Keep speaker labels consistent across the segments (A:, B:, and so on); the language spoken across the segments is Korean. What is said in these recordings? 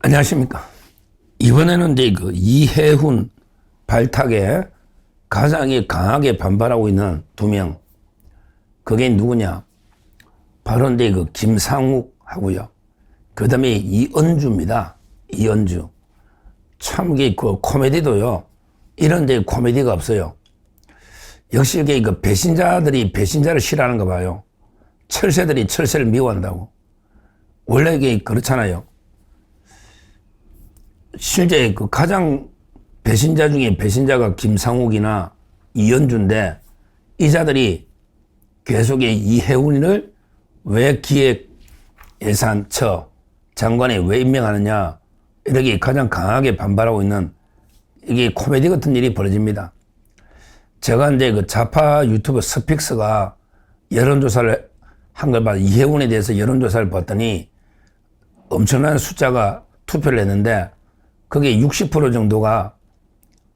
A: 안녕하십니까. 이번에는 이제 그 이해훈 발탁에 가장 강하게 반발하고 있는 두 명. 그게 누구냐? 바로 이제 그 김상욱 하고요. 그 다음에 이은주입니다. 이은주. 참 이게 그 코미디도요. 이런 데 코미디가 없어요. 역시 이게 그 배신자들이 배신자를 싫어하는가 봐요. 철새들이 철새를 미워한다고. 원래 이게 그렇잖아요. 실제 그 가장 배신자 중에 배신자가 김상욱이나 이현주인데 이 자들이 계속 이해훈을 왜 기획예산처 장관에 왜 임명하느냐 이렇게 가장 강하게 반발하고 있는 이게 코미디 같은 일이 벌어집니다. 제가 이제 그 좌파 유튜브 스픽스가 여론조사를 한 걸 봐 이해훈에 대해서 여론조사를 봤더니 엄청난 숫자가 투표를 했는데 그게 60% 정도가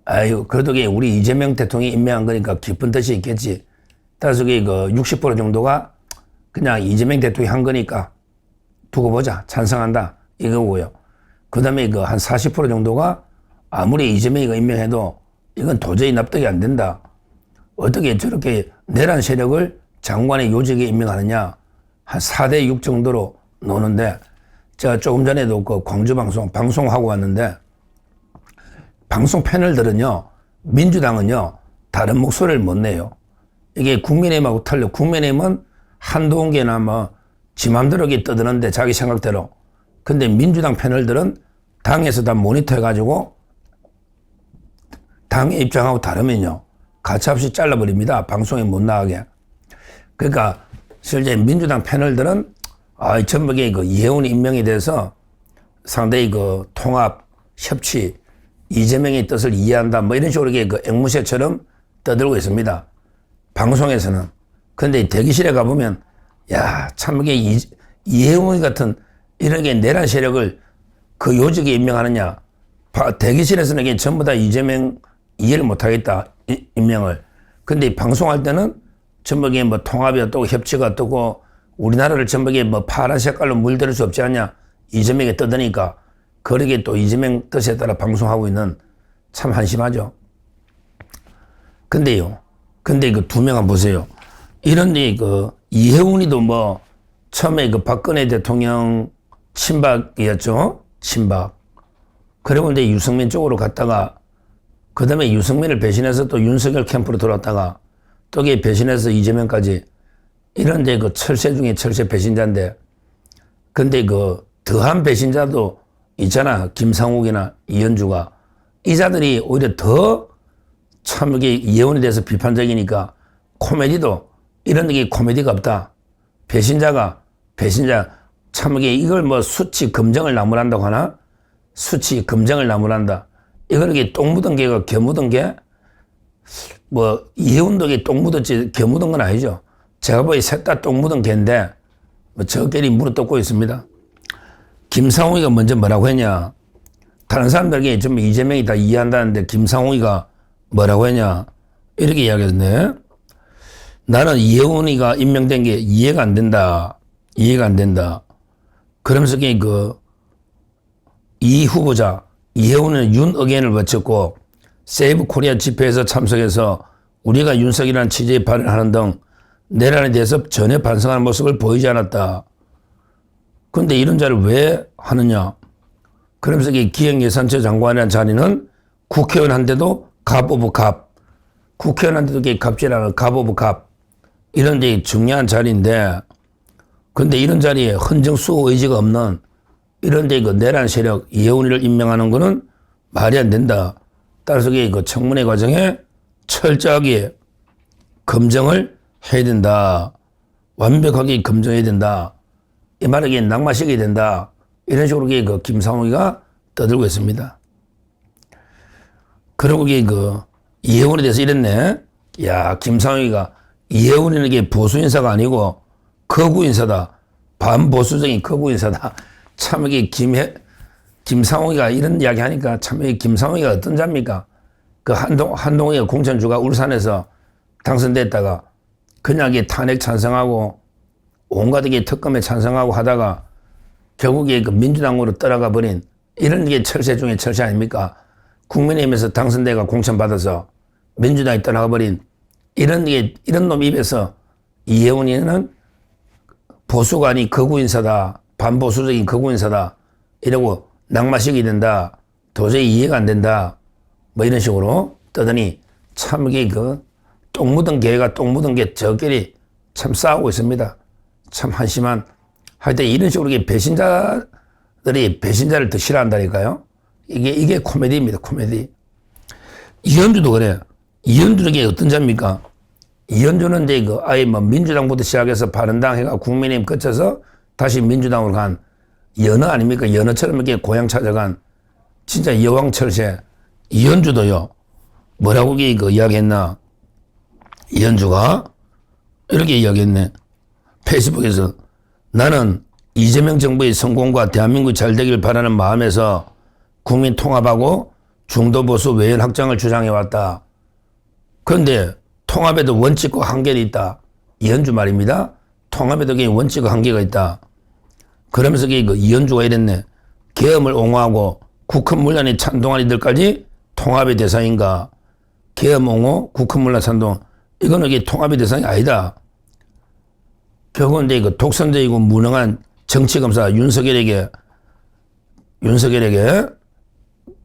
A: 아유 그래도 우리 이재명 대통령이 임명한 거니까 기쁜 뜻이 있겠지. 따라서 그 60% 정도가 그냥 이재명 대통령이 한 거니까 두고 보자 찬성한다 이거고요. 그 다음에 한 40% 정도가 아무리 이재명이가 임명해도 이건 도저히 납득이 안 된다. 어떻게 저렇게 내란 세력을 장관의 요직에 임명하느냐. 한 4대 6 정도로 노는데 제가 조금 전에도 그 광주 방송하고 왔는데 방송 패널들은요, 민주당은요, 다른 목소리를 못 내요. 이게 국민의힘하고 틀려. 국민의힘은 한동훈계나 지 맘대로 떠드는데 자기 생각대로. 근데 민주당 패널들은 당에서 다 모니터 해가지고 당의 입장하고 다르면요, 가차없이 잘라버립니다. 방송에 못 나가게. 그러니까 실제 민주당 패널들은 전북의 이해훈 임명에 대해서 상당히 통합, 협치, 이재명의 뜻을 이해한다 이런 식으로 앵무새처럼 떠들고 있습니다. 방송에서는. 그런데 대기실에 가보면 야, 참 이게 이해훈 같은 이렇게 내란 세력을 그 요직에 임명하느냐. 대기실에서는 이게 전부 다 이재명 이해를 못하겠다. 임명을. 근데 방송할 때는 전북에 통합이 어떻고 협치가 어떻고 우리나라를 전북에 파란 색깔로 물들일 수 없지 않냐. 이재명이 떠드니까 그러게 또 이재명 뜻에 따라 방송하고 있는 참 한심하죠. 근데 그 두 명은 보세요. 이런 이해훈이도 처음에 박근혜 대통령 친박이었죠. 친박. 그리고 이제 유승민 쪽으로 갔다가 그 다음에 유승민을 배신해서 또 윤석열 캠프로 들어왔다가 또 배신해서 이재명까지 이런 철새 중에 철새 배신자인데 근데 더한 배신자도 있잖아. 김상욱이나 이현주가. 이 자들이 오히려 더 참 이게 이해훈에 대해서 비판적이니까 코미디도 이런 게 코미디가 없다. 배신자 참 이걸 수치 검증을 나무란다고 하나? 수치 검증을 나무란다. 이걸 똥 묻은 개가 겨 묻은 개? 이해훈도 똥 묻었지 겨 묻은 건 아니죠. 제가 보기 셋 다 똥 묻은 개인데 저끼리 물어뜯고 있습니다. 김상욱이가 먼저 뭐라고 했냐. 다른 사람들에게 좀 이재명이 다 이해한다는데 김상욱이가 뭐라고 했냐. 이렇게 이야기했네. 나는 이해훈이가 임명된 게 이해가 안 된다. 이해가 안 된다. 그러면서 이 후보자 이해훈은 윤 의견을 거쳤고 세이브 코리아 집회에서 참석해서 우리가 윤석이라는 취지의 발언을 하는 등 내란에 대해서 전혀 반성하는 모습을 보이지 않았다. 그런데 이런 자를 왜 하느냐. 그러면서 기획예산처 장관이라는 자리는 국회의원한테도 갑 오브 갑. 국회의원한테도 갑질하는 갑 오브 갑. 이런 데 중요한 자리인데 근데 이런 자리에 헌정수호 의지가 없는 이런 데 내란 세력 이해훈이를 임명하는 거는 말이 안 된다. 따라서 청문회 과정에 철저하게 검증을 해야 된다. 완벽하게 검증해야 된다. 이 말에 낙마시켜야 된다. 이런 식으로 김상욱이가 떠들고 있습니다. 그리고 이해훈에 대해서 이랬네. 야, 김상욱이가 이해훈이는 보수 인사가 아니고 거구 인사다. 반보수적인 거구 인사다. 참 김상욱이가 이런 이야기 하니까 참 김상욱이가 어떤 자입니까? 한동훈이가 공천주가 울산에서 당선됐다가 그냥 탄핵 찬성하고 온갖 특검에 찬성하고 하다가 결국에 민주당으로 떠나가 버린 이런 게 철새 중에 철새 아닙니까? 국민의힘에서 당선돼가 공천받아서 민주당이 떠나가 버린 이런 놈 입에서 이혜훈이는 보수가 아닌 극우 인사다. 반보수적인 극우 인사다. 이러고 낙마시게 된다. 도저히 이해가 안 된다. 뭐 이런 식으로 떠더니 참 이게 똥 묻은 개가 똥 묻은 개 저끼리 참 싸우고 있습니다. 참 한심한. 하여튼 이런 식으로 배신자들이 배신자를 더 싫어한다니까요. 이게 코미디입니다. 코미디. 이현주도 그래요. 이현주는 게 어떤 자입니까? 이현주는 이제 아예 민주당부터 시작해서 바른당 해가 국민의힘 거쳐서 다시 민주당으로 간 연어 아닙니까? 연어처럼 이렇게 고향 찾아간 진짜 여왕철새. 이현주도요. 뭐라고 이야기했나? 이현주가 이렇게 이야기했네. 페이스북에서 나는 이재명 정부의 성공과 대한민국이 잘 되길 바라는 마음에서 국민 통합하고 중도보수 외연 확장을 주장해왔다. 그런데 통합에도 원칙과 한계가 있다. 이현주 말입니다. 통합에도 원칙과 한계가 있다. 그러면서 이현주가 이랬네. 계엄을 옹호하고 국헌문란에 찬동한 이들까지 통합의 대상인가. 계엄 옹호, 국헌문란 찬동. 이거는 통합의 대상이 아니다. 결국은 이제 독선적이고 무능한 정치검사 윤석열에게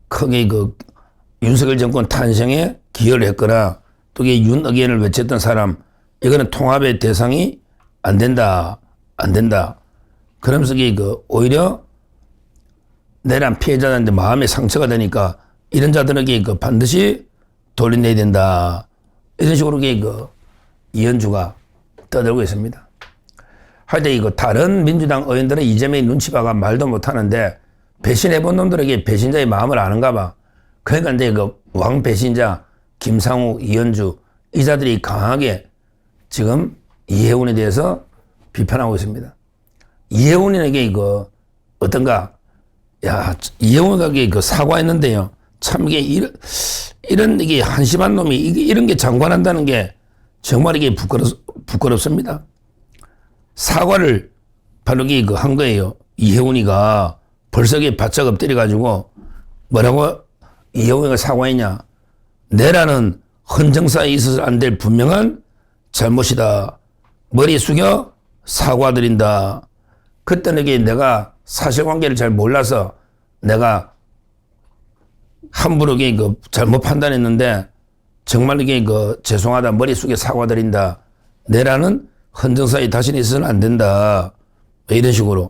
A: 크게 윤석열 정권 탄생에 기여를 했거나 또 윤의견을 외쳤던 사람, 이거는 통합의 대상이 안 된다. 그러면서 오히려 내란 피해자들한테 마음의 상처가 되니까 이런 자들에게 반드시 돌려내야 된다. 이런 식으로 이현주가 떠들고 있습니다. 하여튼 다른 민주당 의원들은 이재명이 눈치 봐가 말도 못하는데 배신해본 놈들에게 배신자의 마음을 아는가 봐. 그러니까 이제 왕 배신자 김상욱, 이현주 이 자들이 강하게 지금 이혜훈에 대해서 비판하고 있습니다. 이혜훈에게 어떤가? 야, 이혜훈에게 사과했는데요. 참 이게 이런 한심한 놈이 이런 게 장관한다는 게 정말 이게 부끄럽습니다. 사과를 바로 한 거예요. 이혜훈이가 벌써 바짝 엎드려 가지고 뭐라고 이혜훈이가 사과했냐? 내라는 헌정사에 있어서 안 될 분명한 잘못이다. 머리 숙여 사과드린다. 그때는 내가 사실관계를 잘 몰라서 내가 함부로 잘못 판단했는데 정말 죄송하다. 머리 숙여 사과드린다. 내라는 헌정사에 다시는 있어서는 안 된다. 이런 식으로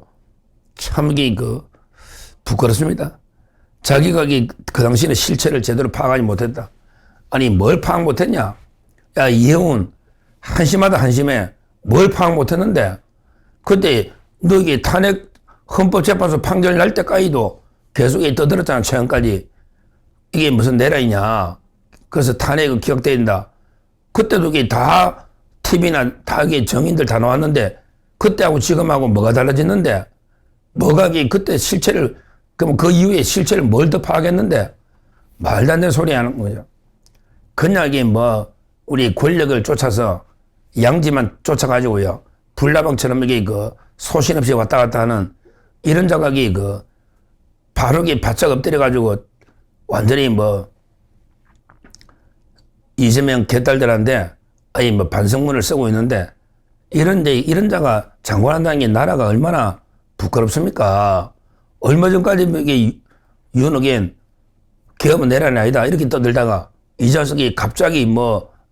A: 참 부끄럽습니다. 자기가 그 당시에는 실체를 제대로 파악하지 못했다. 아니 뭘 파악 못했냐? 야 이혜훈 한심하다 한심해. 뭘 파악 못했는데 그때 너 탄핵 헌법재판소 판결 날 때까지도 계속 떠들었잖아. 최근까지. 이게 무슨 내란이냐. 그래서 탄핵은 기각된다. 그때도 다 TV나 다 정인들 다 나왔는데 그때하고 지금하고 뭐가 달라졌는데 뭐가 그때 실체를 그럼 그 이후에 실체를 뭘 더 파악했는데 말도 안 되는 소리 하는 거죠. 그냥 우리 권력을 쫓아서 양지만 쫓아가지고요. 불나방처럼 소신 없이 왔다 갔다 하는 이런 자각이 바로 바짝 엎드려가지고 완전히 이재명 개딸들한테 아예 반성문을 쓰고 있는데 이런 자가 장관한다는 게 나라가 얼마나 부끄럽습니까? 얼마 전까지 윤핵관 계엄은 내란이 아니다 이렇게 떠들다가 이 자식이 갑자기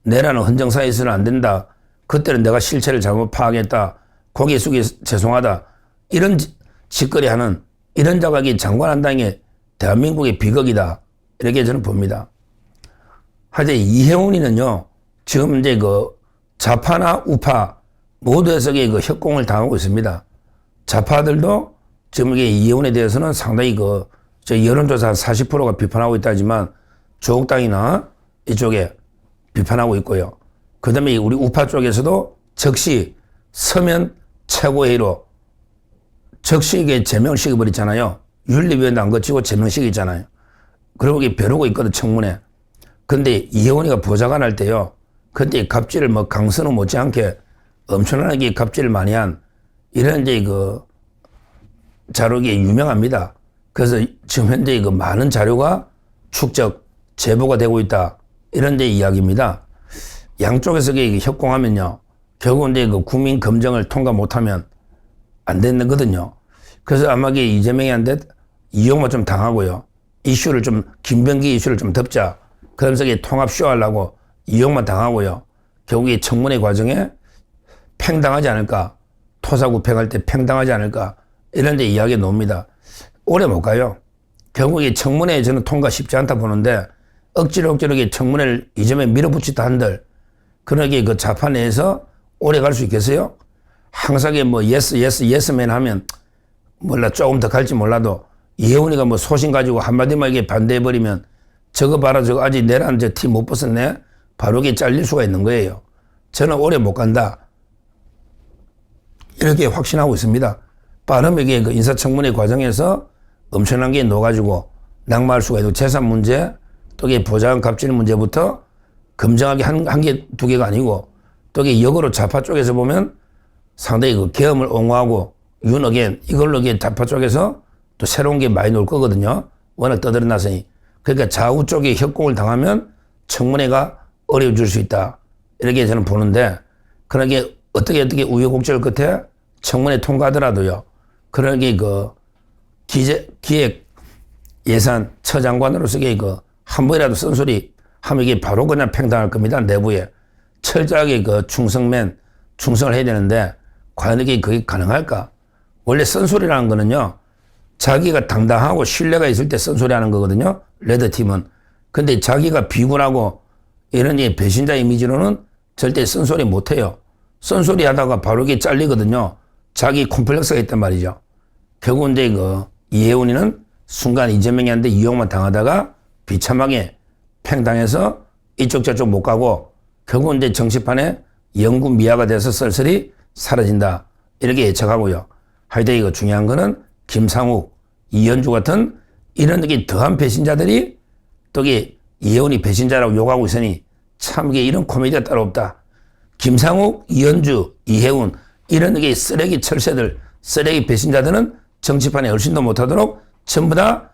A: 내란은 헌정사에 있어서는 안 된다. 그때는 내가 실체를 잘못 파악했다. 고개 숙여 죄송하다. 이런 짓거리 하는 이런 자각이 장관한다는 게 대한민국의 비극이다. 이렇게 저는 봅니다. 하여튼 이혜훈이는요. 지금 이제 좌파나 우파 모두에서 협공을 당하고 있습니다. 좌파들도 지금 이혜훈에 대해서는 상당히 여론조사 한 40%가 비판하고 있다지만 조국당이나 이쪽에 비판하고 있고요. 그 다음에 우리 우파 쪽에서도 즉시 서면 최고회의로 즉시 이게 제명을 시켜버렸잖아요. 윤리위원도 안 거치고 제명시키잖아요. 그리고 이게 벼르고 있거든, 청문회. 근데 이혜원이가 보좌관 할 때요. 그때 갑질을 강선우 못지않게 엄청나게 갑질을 많이 한 이런 자료가 유명합니다. 그래서 지금 현재 그 많은 자료가 축적, 제보가 되고 있다. 이런 데 이야기입니다. 양쪽에서 협공하면요. 결국은 이제 그 국민 검증을 통과 못하면 안 되는 거거든요. 그래서 아마 이재명이한테 이용만 좀 당하고요. 이슈를 좀, 김병기 이슈를 좀 덮자. 그러면서 통합 쇼하려고 이용만 당하고요. 결국에 청문회 과정에 팽당하지 않을까. 토사구팽할 때 팽당하지 않을까. 이런 데 이야기 나옵니다. 오래 못 가요. 결국에 청문회 저는 통과 쉽지 않다 보는데 억지로 청문회를 이재명에 밀어붙이다 한들 그러게 그 좌파 내에서 오래 갈 수 있겠어요? 항상 예스맨 하면 몰라 조금 더 갈지 몰라도 이혜훈이가 소신 가지고 한마디만 이게 반대해버리면 저거 봐라 저거 아직 내란 저 티 못 벗었네 바로 이게 잘릴 수가 있는 거예요. 저는 오래 못 간다. 이렇게 확신하고 있습니다. 빠르게 그 인사청문회 과정에서 엄청난 게 넣어가지고 낙마할 수가 있고 재산 문제 또 이게 보장 갑질 문제부터 검증하기 한 개, 두 개가 아니고 또 이게 역으로 좌파 쪽에서 보면 상당히 그 계엄을 옹호하고 윤어겐 이걸로 이게 좌파 쪽에서 또 새로운 게 많이 나올 거거든요. 워낙 떠들어놨으니. 그러니까 좌우 쪽에 협공을 당하면 청문회가 어려워질 수 있다. 이렇게 저는 보는데 그런 게 어떻게 우여곡절 끝에 청문회 통과하더라도요. 그런 게 그 기획 예산 처장관으로서 한 번이라도 쓴소리 하면 이게 바로 그냥 팽당할 겁니다. 내부에. 철저하게 그 충성을 해야 되는데 과연 이게 그게 가능할까? 원래 쓴소리라는 거는요. 자기가 당당하고 신뢰가 있을 때 쓴소리 하는 거거든요. 레드팀은. 근데 자기가 비굴하고 이런 배신자 이미지로는 절대 쓴소리 못 해요. 쓴소리 하다가 바로 이게 잘리거든요. 자기 콤플렉스가 있단 말이죠. 결국 이제 이혜훈이는 순간 이재명이한테 이용만 당하다가 비참하게 팽당해서 이쪽 저쪽 못 가고 결국은 이제 정치판에 영구 미화가 돼서 쓸쓸히 사라진다. 이렇게 예측하고요. 하여튼 중요한 거는 김상욱, 이현주 같은 이런 더한 배신자들이 또 이혜훈이 배신자라고 욕하고 있으니 참 이런 코미디가 따로 없다. 김상욱, 이현주, 이혜훈 이런 쓰레기 철새들, 쓰레기 배신자들은 정치판에 훨씬 더 못하도록 전부 다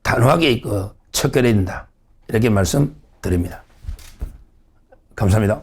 A: 단호하게 척결해야 된다. 이렇게 말씀드립니다. 감사합니다.